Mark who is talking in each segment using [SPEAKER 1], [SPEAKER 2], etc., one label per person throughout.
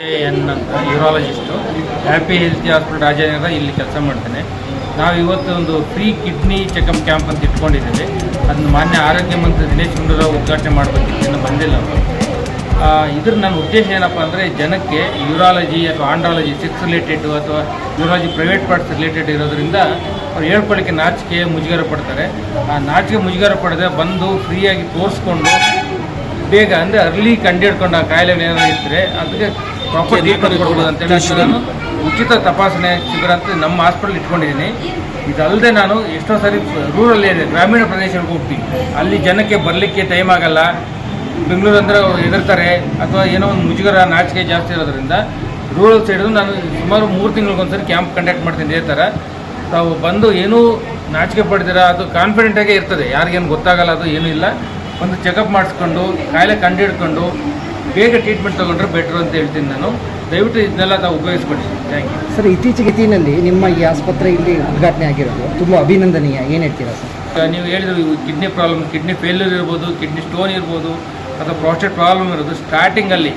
[SPEAKER 1] N ಅಂತ ಯೂರಾಲಜಿಸ್ಟು happy healthy hospital Rajanagara ಇಲ್ಲಿ ಕೆಲಸ ಮಾಡ್ತೇನೆ. ನಾವು ಇವತ್ತು ಒಂದು ಫ್ರೀ ಕಿಡ್ನಿ ಚೆಕಪ್ ಕ್ಯಾಂಪ್ ಅಂತ ಇಟ್ಕೊಂಡಿದ್ದೇವೆ. ಅದನ್ನು ಮಾನ್ಯ ಆರೋಗ್ಯ ಮಂತ್ರಿ ದಿನೇಶ್ ಗುಂಡೂರಾವ್ ಉದ್ಘಾಟನೆ ಮಾಡಬೇಕಿತ್ತು, ಇನ್ನೂ ಬಂದಿಲ್ಲ ಅವರು. ಇದ್ರ ನನ್ನ ಉದ್ದೇಶ ಏನಪ್ಪ ಅಂದರೆ, ಜನಕ್ಕೆ ಯೂರಾಲಜಿ ಅಥವಾ ಆಂಡ್ರಾಲಜಿ ಸೆಕ್ಸ್ ರಿಲೇಟೆಡ್ ಅಥವಾ ಯೂರಾಲಜಿ ಪ್ರೈವೇಟ್ ಪಾರ್ಟ್ಸ್ ರಿಲೇಟೆಡ್ ಇರೋದ್ರಿಂದ ಅವ್ರು ಹೇಳ್ಕೊಳ್ಳಿಕ್ಕೆ ನಾಚಿಕೆ ಮುಜುಗರ ಪಡ್ತಾರೆ. ಆ ನಾಚಿಕೆ ಮುಜುಗರ ಪಡೆದೇ ಬಂದು ಫ್ರೀಯಾಗಿ ತೋರಿಸ್ಕೊಂಡು ಬೇಗ ಅಂದರೆ ಅರ್ಲಿ ಕಂಡುಹಿಡ್ಕೊಂಡು ಆ ಕಾಯಿಲೆಗಳು ಏನಾದರೂ ಇದ್ದರೆ ಅದಕ್ಕೆ ಪ್ರಾಪರ್ ಟ್ರೀಟ್ಮೆಂಟ್ ಕೊಡ್ಬೋದು ಅಂತೇಳಿ ನಾನು ಉಚಿತ ತಪಾಸಣೆ ಶಿಬಿರ ಅಂತ ನಮ್ಮ ಹಾಸ್ಪಿಟಲ್ ಇಟ್ಕೊಂಡಿದ್ದೀನಿ. ಇದಲ್ಲದೆ ನಾನು ಎಷ್ಟೋ ಸಾರಿ ರೂರಲ್ ಏರಿಯಾ ಗ್ರಾಮೀಣ ಪ್ರದೇಶಗಳಿಗೆ ಹೋಗ್ತೀನಿ. ಅಲ್ಲಿ ಜನಕ್ಕೆ ಬರಲಿಕ್ಕೆ ಟೈಮ್ ಆಗಲ್ಲ, ಬೆಂಗಳೂರು ಅಂದರೆ ಅವ್ರು ಹೆದರ್ತಾರೆ ಅಥವಾ ಏನೋ ಒಂದು ಮುಜುಗರ ನಾಚಿಕೆ ಜಾಸ್ತಿ ಇರೋದ್ರಿಂದ ರೂರಲ್ ಸೈಡು ನಾನು ಸುಮಾರು 3 ತಿಂಗಳಿಗೊಂದ್ಸರಿ ಕ್ಯಾಂಪ್ ಕಂಡಕ್ಟ್ ಮಾಡ್ತೀನಿ. ಇದೇ ಥರ ತಾವು ಬಂದು ಏನೂ ನಾಚಿಕೆ ಪಡ್ದಿರ, ಅದು ಕಾನ್ಫಿಡೆಂಟಾಗೇ ಇರ್ತದೆ, ಯಾರಿಗೇನು ಗೊತ್ತಾಗಲ್ಲ, ಅದು ಏನೂ ಇಲ್ಲ. ಒಂದು ಚೆಕಪ್ ಮಾಡಿಸ್ಕೊಂಡು ಕಾಯಿಲೆ ಕಂಡುಹಿಡ್ಕೊಂಡು ಬೇಗ ಟ್ರೀಟ್ಮೆಂಟ್ ತೊಗೊಂಡ್ರೆ ಬೆಟ್ರು ಅಂತ ಹೇಳ್ತೀನಿ ನಾನು. ದಯವಿಟ್ಟು ಇದನ್ನೆಲ್ಲ ತಾವು ಉಪಯೋಗಿಸ್ಕೊಳ್ಳಿ. Thank you
[SPEAKER 2] sir. ಇತ್ತೀಚೆಗೆ ದಿನದಲ್ಲಿ ನಿಮ್ಮ ಈ ಆಸ್ಪತ್ರೆ ಇಲ್ಲಿ ಉದ್ಘಾಟನೆ ಆಗಿರೋದು ತುಂಬ ಅಭಿನಂದನೀಯ. ಏನು ಹೇಳ್ತೀರಾ ಸರ್?
[SPEAKER 1] ನೀವು ಹೇಳಿದ್ರು ಕಿಡ್ನಿ ಪ್ರಾಬ್ಲಮ್, ಕಿಡ್ನಿ ಫೇಲ್ಯೂರ್ ಇರ್ಬೋದು, ಕಿಡ್ನಿ ಸ್ಟೋನ್ ಇರ್ಬೋದು ಅಥವಾ ಪ್ರಾಸ್ಟೇಟ್ ಪ್ರಾಬ್ಲಮ್ ಇರೋದು ಸ್ಟಾರ್ಟಿಂಗಲ್ಲಿ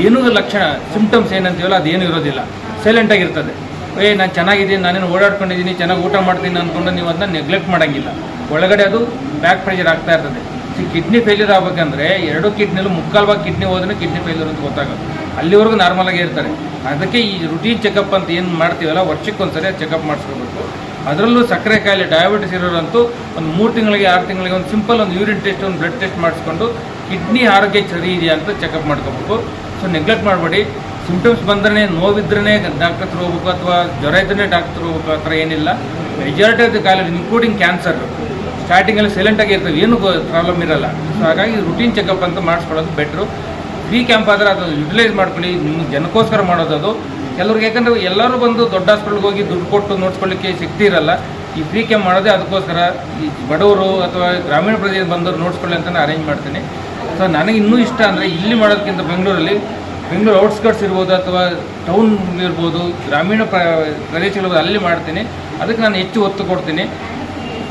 [SPEAKER 1] ಏನೂ ಲಕ್ಷಣ ಸಿಮ್ಟಮ್ಸ್ ಏನಂತೀವಲ್ಲ ಅದೇನೂ ಇರೋದಿಲ್ಲ, ಸೈಲೆಂಟಾಗಿರ್ತದೆ. ನಾನು ಚೆನ್ನಾಗಿದ್ದೀನಿ, ನಾನೇನು ಓಡಾಡ್ಕೊಂಡಿದ್ದೀನಿ, ಚೆನ್ನಾಗಿ ಊಟ ಮಾಡ್ತೀನಿ ಅಂದ್ಕೊಂಡು ನೀವು ಅದನ್ನ ನೆಗ್ಲೆಕ್ಟ್ ಮಾಡೋಂಗಿಲ್ಲ. ಒಳಗಡೆ ಅದು ಬ್ಯಾಕ್ ಪ್ರೆಷರ್ ಆಗ್ತಾ ಇರ್ತದೆ. ಕಿಡ್ನಿ ಫೇಲ್ಯೂರ್ ಆಗಬೇಕಂದ್ರೆ 2 ಕಿಡ್ನಿಲೂ ಮುಕ್ಕಾಲು ಭಾಗ ಕಿಡ್ನಿ ಹೋದ್ರೆ ಕಿಡ್ನಿ ಫೇಲ್ಯೂರ್ ಅಂತ ಗೊತ್ತಾಗೋದು. ಅಲ್ಲಿವರೆಗೂ ನಾರ್ಮಲಾಗೇ ಇರ್ತಾರೆ. ಅದಕ್ಕೆ ಈ ರುಟೀನ್ ಚೆಕಪ್ ಅಂತ ಏನು ಮಾಡ್ತೀವಲ್ಲ, ವರ್ಷಕ್ಕೊಂದ್ಸರಿ ಚೆಕಪ್ ಮಾಡಿಸ್ಕೋಬೇಕು. ಅದರಲ್ಲೂ ಸಕ್ಕರೆ ಕಾಯಿಲೆ ಡಯಾಬಿಟಿಸ್ ಇರೋರಂತೂ ಒಂದು 3 ತಿಂಗಳಿಗೆ 6 ತಿಂಗಳಿಗೆ ಒಂದು ಸಿಂಪಲ್ ಒಂದು ಯೂರಿನ್ ಟೆಸ್ಟ್, ಒಂದು ಬ್ಲಡ್ ಟೆಸ್ಟ್ ಮಾಡಿಸ್ಕೊಂಡು ಕಿಡ್ನಿ ಆರೋಗ್ಯ ಸರಿ ಇದೆಯಾ ಅಂತ ಚೆಕಪ್ ಮಾಡ್ಕೋಬೇಕು. ಸೊ ನೆಗ್ಲೆಕ್ಟ್ ಮಾಡಬೇಡಿ. ಸಿಂಪ್ಟಮ್ಸ್ ಬಂದ್ರೆ, ನೋವಿದ್ರೇ ಡಾಕ್ಟರ್ ಹತ್ರ ಹೋಗ್ಬೇಕು ಅಥವಾ ಜ್ವರ ಇದ್ರೇ ಡಾಕ್ಟರ್ ಹೋಗ್ಬೇಕು, ಆ ಥರ ಏನಿಲ್ಲ. ಮೆಜಾರಿಟಿ ಆಫ್ ದ ಕಾಯಿಲೆ ಇನ್ಕ್ಲೂಡಿಂಗ್ ಕ್ಯಾನ್ಸರ್ ಸ್ಟಾರ್ಟಿಂಗಲ್ಲಿ ಸೈಲೆಂಟಾಗಿ ಇರ್ತವೆ, ಏನೂ ಪ್ರಾಬ್ಲಮ್ ಇರಲ್ಲ. ಸೊ ಹಾಗಾಗಿ ರುಟೀನ್ ಚೆಕಪ್ ಅಂತ ಮಾಡಿಸ್ಕೊಳ್ಳೋದು ಬೆಟ್ರು. ಫ್ರೀ ಕ್ಯಾಂಪ್ ಆದರೆ ಅದು ಯುಟಿಲೈಸ್ ಮಾಡ್ಕೊಳ್ಳಿ. ನಿಮ್ಗೆ ಜನಕ್ಕೋಸ್ಕರ ಮಾಡೋದು ಅದು ಕೆಲವ್ರಿಗೆ. ಯಾಕಂದರೆ ಎಲ್ಲರೂ ಬಂದು ದೊಡ್ಡ ಹಾಸ್ಪಿಟ್ಲ್ಗೆ ಹೋಗಿ ದುಡ್ಡು ಕೊಟ್ಟು ನೋಡ್ಕೊಳ್ಳಿಕ್ಕೆ ಶಕ್ತಿ ಇರಲ್ಲ. ಈ ಫ್ರೀ ಕ್ಯಾಂಪ್ ಮಾಡೋದೇ ಅದಕ್ಕೋಸ್ಕರ. ಈ ಬಡವರು ಅಥವಾ ಗ್ರಾಮೀಣ ಪ್ರದೇಶ ಬಂದವರು ನೋಡ್ಕೊಳ್ಳಿ ಅಂತಲೇ ಅರೇಂಜ್ ಮಾಡ್ತೀನಿ. ಸೊ ನನಗೆ ಇನ್ನೂ ಇಷ್ಟ ಅಂದರೆ ಇಲ್ಲಿ ಮಾಡೋದಕ್ಕಿಂತ ಬೆಂಗಳೂರು ಔಟ್ಸ್ಕರ್ಟ್ಸ್ ಇರ್ಬೋದು ಅಥವಾ ಟೌನ್ ಇರ್ಬೋದು, ಗ್ರಾಮೀಣ ಪ್ರದೇಶಗಳು ಅಲ್ಲಿ ಮಾಡ್ತೀನಿ. ಅದಕ್ಕೆ ನಾನು ಹೆಚ್ಚು ಒತ್ತು ಕೊಡ್ತೀನಿ.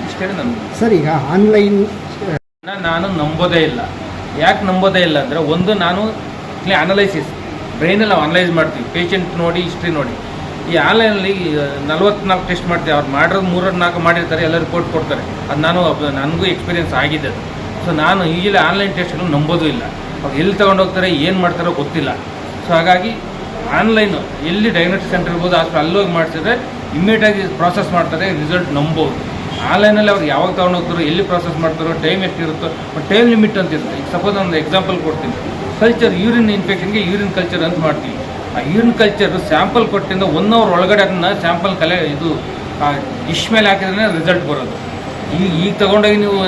[SPEAKER 1] ಇಷ್ಟೇ ನಮಗೆ.
[SPEAKER 2] ಸರ್, ಈಗ ಆನ್ಲೈನ್
[SPEAKER 1] ನಾನು ನಂಬೋದೇ ಇಲ್ಲ. ಯಾಕೆ ನಂಬೋದೇ ಇಲ್ಲ ಅಂದರೆ, ಒಂದು ನಾನು ಅನಲೈಸಿಸ್ ಬ್ರೈನಲ್ಲಿ ನಾವು ಅನಲೈಸ್ ಮಾಡ್ತೀವಿ, ಪೇಷಂಟ್ ನೋಡಿ ಹಿಸ್ಟ್ರಿ ನೋಡಿ. ಈ ಆನ್ಲೈನಲ್ಲಿ 44 ಟೆಸ್ಟ್ ಮಾಡ್ತೀವಿ. ಅವ್ರು ಮಾಡಿರೋದು 3-4 ಮಾಡಿರ್ತಾರೆ, ಎಲ್ಲ ರಿಪೋರ್ಟ್ ಕೊಡ್ತಾರೆ. ಅದು ನನಗೂ ಎಕ್ಸ್ಪೀರಿಯೆನ್ಸ್ ಆಗಿದೆ ಅದು. ಸೊ ನಾನು ಈಗಲೇ ಆನ್ಲೈನ್ ಟೆಸ್ಟ್ಗಳು ನಂಬೋದೂ ಇಲ್ಲ. ಅವ್ರು ಎಲ್ಲಿ ತೊಗೊಂಡೋಗ್ತಾರೆ, ಏನು ಮಾಡ್ತಾರೋ ಗೊತ್ತಿಲ್ಲ. ಸೊ ಹಾಗಾಗಿ ಆನ್ಲೈನು ಎಲ್ಲಿ ಡಯಾಗ್ನೋಸ್ಟಿಕ್ ಸೆಂಟರ್ ಇರ್ಬೋದು, ಅಲ್ಲೋಗಿ ಮಾಡಿಸಿದ್ರೆ ಇಮ್ಮಿಡಿಯೇಟಾಗಿ ಪ್ರಾಸೆಸ್ ಮಾಡ್ತಾರೆ, ರಿಸಲ್ಟ್ ನಂಬೋದು. ಆನ್ಲೈನಲ್ಲಿ ಅವ್ರು ಯಾವಾಗ ತೊಗೊಂಡೋಗ್ತಾರೋ, ಎಲ್ಲಿ ಪ್ರಾಸೆಸ್ ಮಾಡ್ತಾರೋ, ಟೈಮ್ ಎಷ್ಟಿರುತ್ತೋ, ಟೈಮ್ ಲಿಮಿಟ್ ಅಂತ ಇರುತ್ತೆ. ಈಗ ಸಪೋಸ್ ಒಂದು ಎಕ್ಸಾಂಪಲ್ ಕೊಡ್ತೀನಿ. ಕಲ್ಚರ್, ಯೂರಿನ್ ಇನ್ಫೆಕ್ಷನ್ಗೆ ಯೂರಿನ್ ಕಲ್ಚರ್ ಅಂತ ಮಾಡ್ತೀವಿ. ಆ ಯೂರಿನ್ ಕಲ್ಚರ್ ಸ್ಯಾಂಪಲ್ ಕೊಟ್ಟಿಂದ 1 ಅವರ್ ಒಳಗಡೆ ಅದನ್ನು ಸ್ಯಾಂಪಲ್ ಡಿಶ್ ಮೇಲೆ ಹಾಕಿದ್ರೆ ರಿಸಲ್ಟ್ ಬರೋದು. ಈಗ ತೊಗೊಂಡೋಗಿ ನೀವು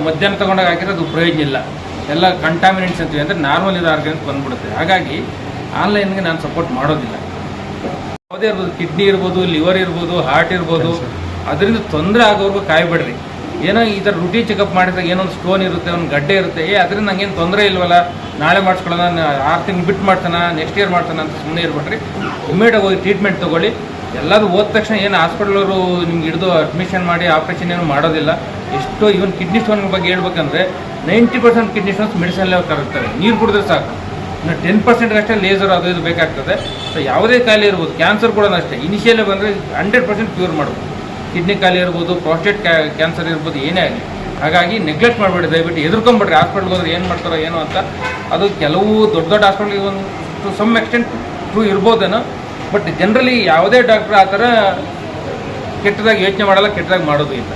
[SPEAKER 1] ಮಧ್ಯಾಹ್ನ ತೊಗೊಂಡಾಗ ಹಾಕಿದ್ರೆ ಅದು ಪ್ರಯೋಜನ ಇಲ್ಲ. ಎಲ್ಲ ಕಂಟಾಮಿನೆಂಟ್ಸ್ ಅಂತೀವಿ, ಅಂದರೆ ನಾರ್ಮಲ್ ಇರೋ ಆರ್ಗನ್ಸ್ ಬಂದ್ಬಿಡುತ್ತೆ. ಹಾಗಾಗಿ ಆನ್ಲೈನ್ಗೆ ನಾನು ಸಪೋರ್ಟ್ ಮಾಡೋದಿಲ್ಲ. ಯಾವುದೇ ಇರ್ಬೋದು, ಕಿಡ್ನಿ ಇರ್ಬೋದು, ಲಿವರ್ ಇರ್ಬೋದು, ಹಾರ್ಟ್ ಇರ್ಬೋದು, ಅದರಿಂದ ತೊಂದರೆ ಆಗೋವರೆಗೂ ಕಾಯಬೇಡ್ರಿ. ಏನೋ ಈ ಥರ ರುಟೀನ್ ಚೆಕಪ್ ಮಾಡಿದಾಗ ಏನೋ ಒಂದು ಸ್ಟೋನ್ ಇರುತ್ತೆ, ಒಂದು ಗಡ್ಡೆ ಇರುತ್ತೆ, ಅದರಿಂದ ನಂಗೇನು ತೊಂದರೆ ಇಲ್ವಲ್ಲ, ನಾಳೆ ಮಾಡಿಸ್ಕೊಳ್ಳೋಣ, 6 ತಿಂಗಳು ಬಿಟ್ಟು ಮಾಡ್ತಾನೆ, ನೆಕ್ಸ್ಟ್ ಇಯರ್ ಮಾಡ್ತಾನೆ ಅಂತ ಸುಮ್ಮನೆ ಇರ್ಬೇಡ್ರಿ. ಇಮಿಡಿಯೇಟಾಗಿ ಹೋಗಿ ಟ್ರೀಟ್ಮೆಂಟ್ ತೊಗೊಳ್ಳಿ. ಎಲ್ಲರೂ ಹೋದ ತಕ್ಷಣ ಏನು ಹಾಸ್ಪಿಟಲವರು ನಿಮ್ಗೆ ಹಿಡಿದು ಅಡ್ಮಿಷನ್ ಮಾಡಿ ಆಪ್ರೇಷನ್ ಏನು ಮಾಡೋದಿಲ್ಲ. ಎಷ್ಟೋ ಇವನ್ ಕಿಡ್ನಿ ಸ್ಟೋನ್ ಬಗ್ಗೆ ಹೇಳ್ಬೇಕಂದ್ರೆ 90% ಕಿಡ್ನಿ ಸ್ಟೋನ್ಸ್ ಮೆಡಿಸನ್ಲೇ ಕರುತ್ತವೆ. ನೀರು ಕುಡಿದ್ರೆ ಸಾಕು. ಇನ್ನು 10% ಅಷ್ಟೇ ಲೇಸರ್ ಅದು ಇದು ಬೇಕಾಗ್ತದೆ. ಸೊ ಯಾವುದೇ ಕಾಯಿಲೆ ಇರ್ಬೋದು, ಕ್ಯಾನ್ಸರ್ ಕೂಡ ಅಷ್ಟೇ, ಇನಿಷಿಯಲ್ಲೇ ಬಂದರೆ 100% ಕ್ಯೂರ್ ಮಾಡ್ಬೋದು. ಕಿಡ್ನಿ ಕಾಯಿಲೆ ಇರ್ಬೋದು, ಪ್ರಾಸ್ಟೇಟ್ ಕ್ಯಾನ್ಸರ್ ಇರ್ಬೋದು, ಏನೇ ಆಗಲಿ. ಹಾಗಾಗಿ ನೆಗ್ಲೆಕ್ಟ್ ಮಾಡಬೇಡಿ, ದಯವಿಟ್ಟು ಎದುರ್ಕೊಂಬಿಡ್ರಿ. ಹಾಸ್ಪಿಟ್ಲ್ಗೆ ಹೋದ್ರೆ ಏನು ಮಾಡ್ತಾರೋ ಏನೋ ಅಂತ. ಅದು ಕೆಲವು ದೊಡ್ಡ ಹಾಸ್ಪಿಟ್ಲಿಗೆ ಒಂದು ಟು ಸಮ್ ಎಕ್ಸ್ಟೆಂಟ್ ಟ್ರೂ ಇರ್ಬೋದೇನೋ. ಬಟ್ ಜನರಲಿ ಯಾವುದೇ ಡಾಕ್ಟ್ರ್ ಆ ಥರ ಕೆಟ್ಟದಾಗಿ ಯೋಚನೆ ಮಾಡಲ್ಲ, ಕೆಟ್ಟದಾಗಿ ಮಾಡೋದು ಇಲ್ಲ.